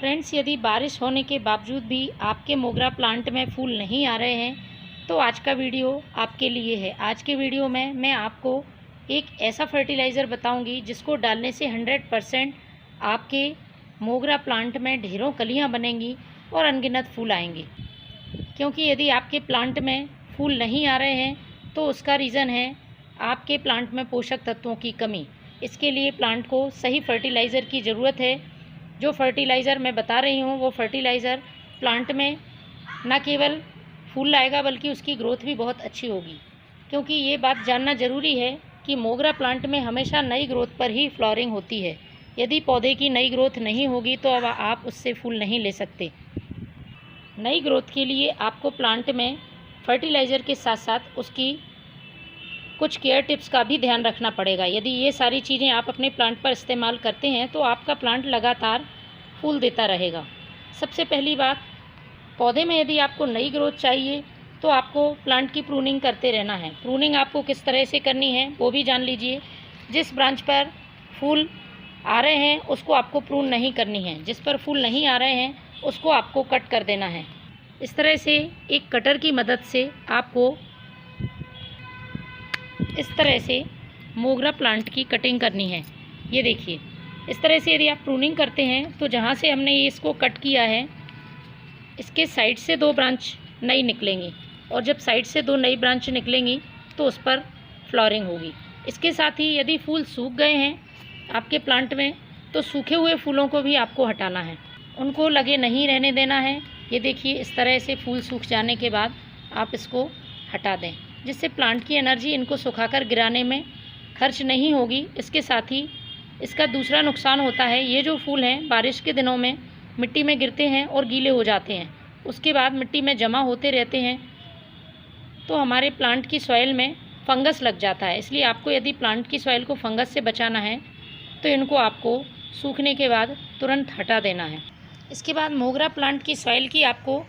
Friends, यदि बारिश होने के बावजूद भी आपके मोगरा प्लांट में फूल नहीं आ रहे हैं तो आज का वीडियो आपके लिए है। आज के वीडियो में मैं आपको एक ऐसा फर्टिलाइज़र बताऊंगी जिसको डालने से 100% आपके मोगरा प्लांट में ढेरों कलियां बनेंगी और अनगिनत फूल आएंगे। क्योंकि यदि आपके प्लांट में फूल नहीं आ रहे हैं तो उसका रीज़न है आपके प्लांट में पोषक तत्वों की कमी। इसके लिए प्लांट को सही फर्टिलाइज़र की ज़रूरत है। जो फर्टिलाइज़र मैं बता रही हूँ वो फर्टिलाइज़र प्लांट में न केवल फूल लाएगा बल्कि उसकी ग्रोथ भी बहुत अच्छी होगी। क्योंकि ये बात जानना ज़रूरी है कि मोगरा प्लांट में हमेशा नई ग्रोथ पर ही फ्लावरिंग होती है। यदि पौधे की नई ग्रोथ नहीं होगी तो अब आप उससे फूल नहीं ले सकते। नई ग्रोथ के लिए आपको प्लांट में फर्टिलाइज़र के साथ साथ उसकी कुछ केयर टिप्स का भी ध्यान रखना पड़ेगा। यदि ये सारी चीज़ें आप अपने प्लांट पर इस्तेमाल करते हैं तो आपका प्लांट लगातार फूल देता रहेगा। सबसे पहली बात, पौधे में यदि आपको नई ग्रोथ चाहिए तो आपको प्लांट की प्रूनिंग करते रहना है। प्रूनिंग आपको किस तरह से करनी है वो भी जान लीजिए। जिस ब्रांच पर फूल आ रहे हैं उसको आपको प्रून नहीं करनी है, जिस पर फूल नहीं आ रहे हैं उसको आपको कट कर देना है। इस तरह से एक कटर की मदद से आपको इस तरह से मोगरा प्लांट की कटिंग करनी है। ये देखिए, इस तरह से यदि आप प्रूनिंग करते हैं तो जहाँ से हमने ये इसको कट किया है इसके साइड से 2 ब्रांच नई निकलेंगी और जब साइड से 2 नई ब्रांच निकलेंगी तो उस पर फ्लावरिंग होगी। इसके साथ ही यदि फूल सूख गए हैं आपके प्लांट में तो सूखे हुए फूलों को भी आपको हटाना है, उनको लगे नहीं रहने देना है। ये देखिए, इस तरह से फूल सूख जाने के बाद आप इसको हटा दें, जिससे प्लांट की एनर्जी इनको सुखाकर गिराने में खर्च नहीं होगी। इसके साथ ही इसका दूसरा नुकसान होता है, ये जो फूल हैं बारिश के दिनों में मिट्टी में गिरते हैं और गीले हो जाते हैं, उसके बाद मिट्टी में जमा होते रहते हैं तो हमारे प्लांट की सॉइल में फंगस लग जाता है। इसलिए आपको यदि प्लांट की सॉइल को फंगस से बचाना है तो इनको आपको सूखने के बाद तुरंत हटा देना है। इसके बाद मोगरा प्लांट की सॉइल की आपको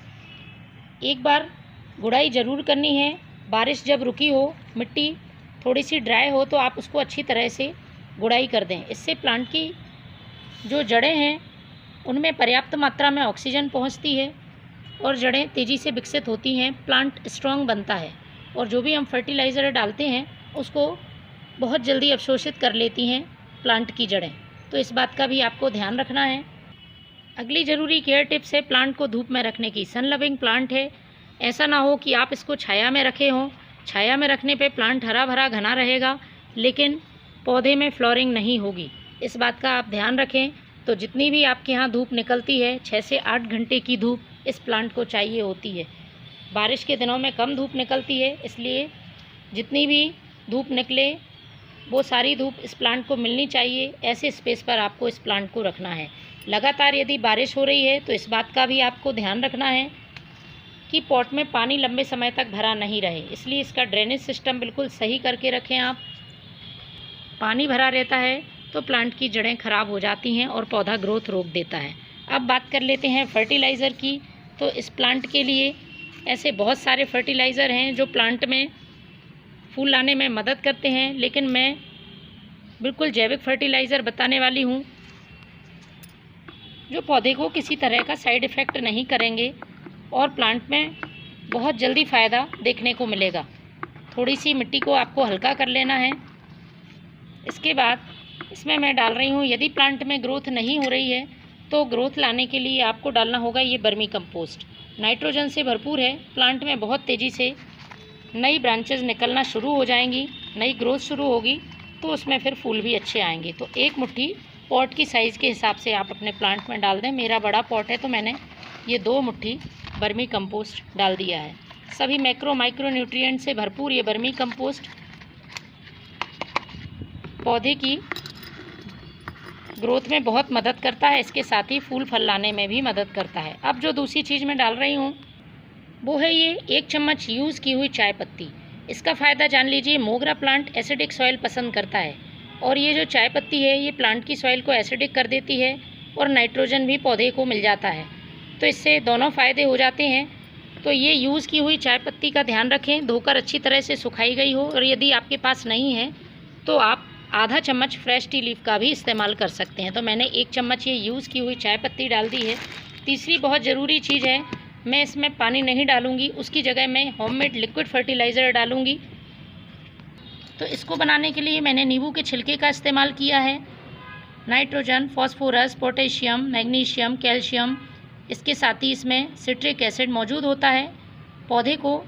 एक बार गुड़ाई ज़रूर करनी है। बारिश जब रुकी हो, मिट्टी थोड़ी सी ड्राई हो तो आप उसको अच्छी तरह से गुड़ाई कर दें। इससे प्लांट की जो जड़ें हैं उनमें पर्याप्त मात्रा में ऑक्सीजन पहुंचती है और जड़ें तेज़ी से विकसित होती हैं, प्लांट स्ट्रॉन्ग बनता है और जो भी हम फर्टिलाइज़र डालते हैं उसको बहुत जल्दी अवशोषित कर लेती हैं प्लांट की जड़ें। तो इस बात का भी आपको ध्यान रखना है। अगली ज़रूरी केयर टिप्स है प्लांट को धूप में रखने की। सन लविंग प्लांट है, ऐसा ना हो कि आप इसको छाया में रखे हों। छाया में रखने पे प्लांट हरा भरा घना रहेगा लेकिन पौधे में फ्लावरिंग नहीं होगी। इस बात का आप ध्यान रखें। तो जितनी भी आपके यहाँ धूप निकलती है 6 से 8 घंटे की धूप इस प्लांट को चाहिए होती है। बारिश के दिनों में कम धूप निकलती है, इसलिए जितनी भी धूप निकले वो सारी धूप इस प्लांट को मिलनी चाहिए। ऐसे स्पेस पर आपको इस प्लांट को रखना है। लगातार यदि बारिश हो रही है तो इस बात का भी आपको ध्यान रखना है कि पॉट में पानी लंबे समय तक भरा नहीं रहे, इसलिए इसका ड्रेनेज सिस्टम बिल्कुल सही करके रखें आप। पानी भरा रहता है तो प्लांट की जड़ें खराब हो जाती हैं और पौधा ग्रोथ रोक देता है। अब बात कर लेते हैं फर्टिलाइज़र की। तो इस प्लांट के लिए ऐसे बहुत सारे फर्टिलाइज़र हैं जो प्लांट में फूल लाने में मदद करते हैं, लेकिन मैं बिल्कुल जैविक फर्टिलाइज़र बताने वाली हूँ जो पौधे को किसी तरह का साइड इफ़ेक्ट नहीं करेंगे और प्लांट में बहुत जल्दी फ़ायदा देखने को मिलेगा। थोड़ी सी मिट्टी को आपको हल्का कर लेना है। इसके बाद इसमें मैं डाल रही हूँ, यदि प्लांट में ग्रोथ नहीं हो रही है तो ग्रोथ लाने के लिए आपको डालना होगा ये वर्मी कंपोस्ट। नाइट्रोजन से भरपूर है, प्लांट में बहुत तेज़ी से नई ब्रांचेस निकलना शुरू हो जाएंगी, नई ग्रोथ शुरू होगी तो उसमें फिर फूल भी अच्छे आएंगे। तो 1 मुट्ठी पॉट की साइज़ के हिसाब से आप अपने प्लांट में डाल दें। मेरा बड़ा पॉट है तो मैंने ये 2 मुट्ठी वर्मी कंपोस्ट डाल दिया है। सभी मैक्रो माइक्रो न्यूट्रिएंट से भरपूर ये वर्मी कंपोस्ट पौधे की ग्रोथ में बहुत मदद करता है, इसके साथ ही फूल फल लाने में भी मदद करता है। अब जो दूसरी चीज़ मैं डाल रही हूँ वो है ये 1 चम्मच यूज़ की हुई चाय पत्ती। इसका फ़ायदा जान लीजिए। मोगरा प्लांट एसिडिक सॉइल पसंद करता है और ये जो चाय पत्ती है ये प्लांट की सॉइल को एसिडिक कर देती है और नाइट्रोजन भी पौधे को मिल जाता है, तो इससे दोनों फ़ायदे हो जाते हैं। तो ये यूज़ की हुई चाय पत्ती का ध्यान रखें, धोकर अच्छी तरह से सुखाई गई हो, और यदि आपके पास नहीं है तो आप आधा चम्मच फ्रेश टी लीफ का भी इस्तेमाल कर सकते हैं। तो मैंने 1 चम्मच ये यूज़ की हुई चाय पत्ती डाल दी है। तीसरी बहुत ज़रूरी चीज़ है, मैं इसमें पानी नहीं डालूँगी, उसकी जगह मैं होममेड लिक्विड फर्टिलाइज़र डालूँगी। तो इसको बनाने के लिए मैंने नींबू के छिलके का इस्तेमाल किया है। Nitrogen, phosphorus, potassium, magnesium, calcium, इसके साथ ही इसमें सिट्रिक एसिड मौजूद होता है। पौधे को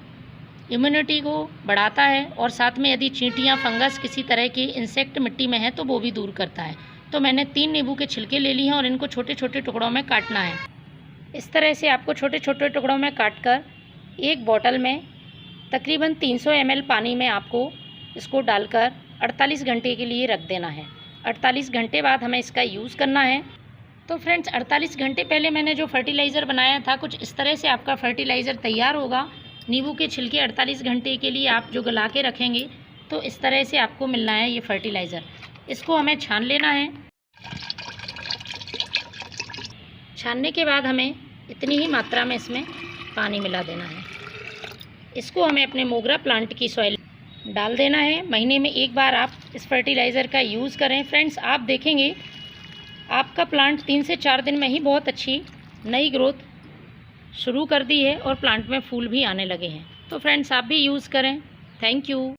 इम्यूनिटी को बढ़ाता है और साथ में यदि चींटियाँ, फंगस, किसी तरह के इंसेक्ट मिट्टी में है तो वो भी दूर करता है। तो मैंने 3 नींबू के छिलके ले लिए हैं और इनको छोटे छोटे टुकड़ों में काटना है। इस तरह से आपको छोटे छोटे टुकड़ों में काटकर एक बॉटल में तकरीबन 300 ml पानी में आपको इसको डालकर 48 घंटे के लिए रख देना है। 48 घंटे बाद हमें इसका यूज़ करना है। तो फ्रेंड्स, 48 घंटे पहले मैंने जो फर्टिलाइज़र बनाया था, कुछ इस तरह से आपका फर्टिलाइज़र तैयार होगा। नींबू के छिलके 48 घंटे के लिए आप जो गला के रखेंगे तो इस तरह से आपको मिलना है ये फर्टिलाइज़र। इसको हमें छान लेना है। छानने के बाद हमें इतनी ही मात्रा में इसमें पानी मिला देना है। इसको हमें अपने मोगरा प्लांट की सॉइल डाल देना है। महीने में 1 बार आप इस फर्टिलाइज़र का यूज़ करें। फ्रेंड्स, आप देखेंगे आपका प्लांट 3 से 4 दिन में ही बहुत अच्छी नई ग्रोथ शुरू कर दी है और प्लांट में फूल भी आने लगे हैं। तो फ्रेंड्स, आप भी यूज़ करें। Thank you.